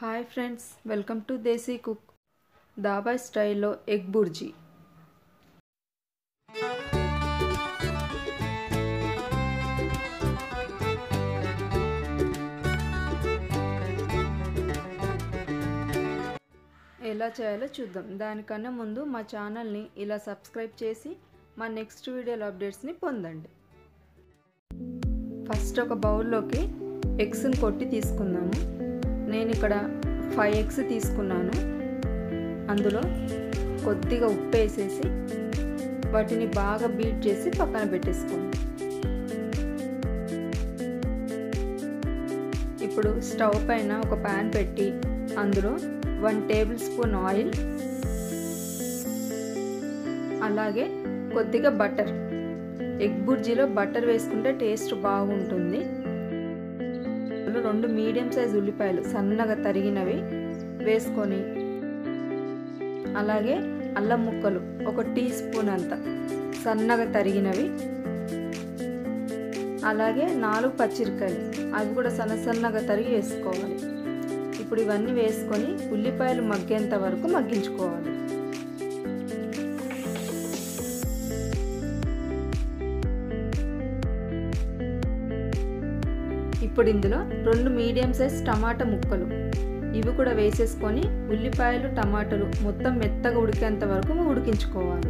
Hi friends, welcome to desi cook. Dhaba స్టైల్లో egg bhurji. ఎలా చేయాలో చూద్దాం. దానికన్నా ముందు మా ఛానల్ని ఇలా సబ్స్క్రైబ్ చేసి మా నెక్స్ట్ వీడియోలో అప్డేట్స్ని పొందండి. ఫస్ట్ ఒక బౌల్లోకి ఎగ్స్ని కొట్టి తీసుకుందాము. నేను ఇక్కడ 5 ఎగ్స్ తీసుకున్నాను. అందులో కొద్దిగా ఉప్పు వేసేసి వాటిని బాగా బీట్ చేసి పక్కన పెట్టేసుకోండి. ఇప్పుడు స్టవ్ పైన ఒక ప్యాన్ పెట్టి అందులో 1 టేబుల్ స్పూన్ ఆయిల్, అలాగే కొద్దిగా బటర్. ఎగ్ బుర్జీలో బటర్ వేసుకుంటే టేస్ట్ బాగుంటుంది. 2 మీడియం సైజ్ ఉల్లిపాయలు సన్నగా తరిగినవి వేసుకొని, అలాగే అల్లం ముక్కలు 1 టీ స్పూన్ అంత సన్నగా తరిగినవి, అలాగే 4 పచ్చిమిరపకాయలు అవి కూడా సన్నగా తరిగి వేసుకోవాలి. ఇప్పుడు ఇవన్నీ వేసుకొని ఉల్లిపాయలు మగ్గేంత వరకు మగ్గించుకోవాలి. ఇప్పుడు ఇందులో 2 మీడియం సైజ్ టమాటా ముక్కలు ఇవి కూడా వేసేసుకొని ఉల్లిపాయలు టమాటాలు మొత్తం మెత్తగా ఉడికేంత వరకు ఉడికించుకోవాలి.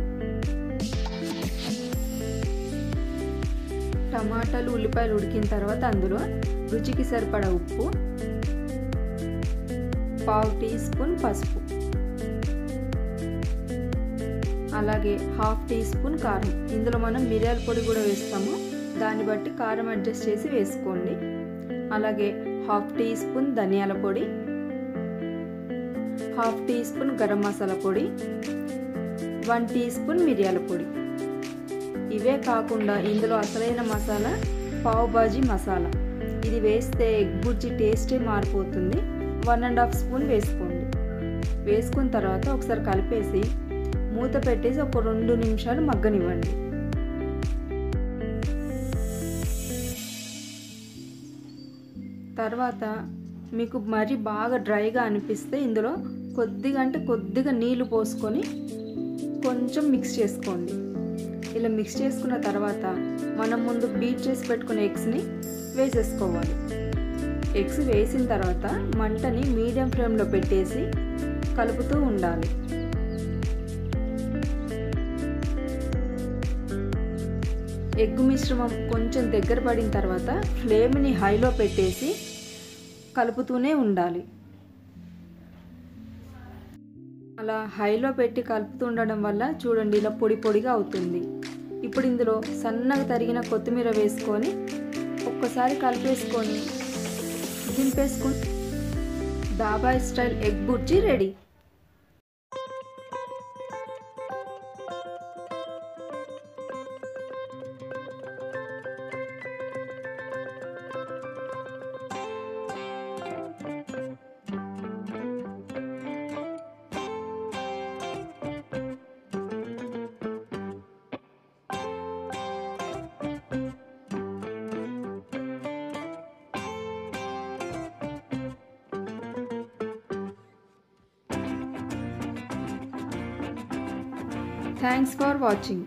టమాటాలు ఉల్లిపాయలు ఉడికిన తర్వాత అందులో రుచికి సరిపడా ఉప్పు, 1/2 టీ స్పూన్ పసుపు, అలాగే 1/2 టీ స్పూన్ కారం. ఇందులో మనం మిరియాల పొడి కూడా వేస్తాము, దాన్ని బట్టి కారం అడ్జస్ట్ చేసి వేసుకోండి. అలాగే 1/2 టీ స్పూన్ ధనియాల పొడి, 1/2 టీ స్పూన్ గరం మసాలా పొడి, 1 టీ స్పూన్ మిరియాల పొడి. ఇవే కాకుండా ఇందులో అసలైన మసాలా పావ్ భాజీ మసాలా. ఇది వేస్తే ఎగ్ బుర్జీ టేస్టే మారిపోతుంది. 1.5 స్పూన్ వేసుకోండి. వేసుకున్న తర్వాత ఒకసారి కలిపేసి మూత పెట్టేసి ఒక 2 నిమిషాలు మగ్గనివ్వండి. తర్వాత మీకు మరీ బాగా డ్రైగా అనిపిస్తే ఇందులో కొద్దిగా నీళ్లు పోసుకొని కొంచెం మిక్స్ చేసుకోండి. ఇలా మిక్స్ చేసుకున్న తర్వాత మనం ముందు బీట్ చేసి పెట్టుకున్న ఎగ్స్ని వేసేసుకోవాలి. ఎగ్స్ వేసిన తర్వాత మంటని మీడియం ఫ్లేమ్లో పెట్టేసి కలుపుతూ ఉండాలి. ఎగ్ మిశ్రమం కొంచెం దగ్గర పడిన తర్వాత ఫ్లేమ్ని హైలో పెట్టేసి కలుపుతూనే ఉండాలి. అలా హైలో పెట్టి కలుపుతూ ఉండడం వల్ల చూడండి ఇలా పొడి పొడిగా అవుతుంది. ఇప్పుడు ఇందులో సన్నగా తరిగిన కొత్తిమీర వేసుకొని ఒక్కసారి కలిపేసుకొని దింపేసుకొని dhaba style egg bhurji ready. Thanks for watching.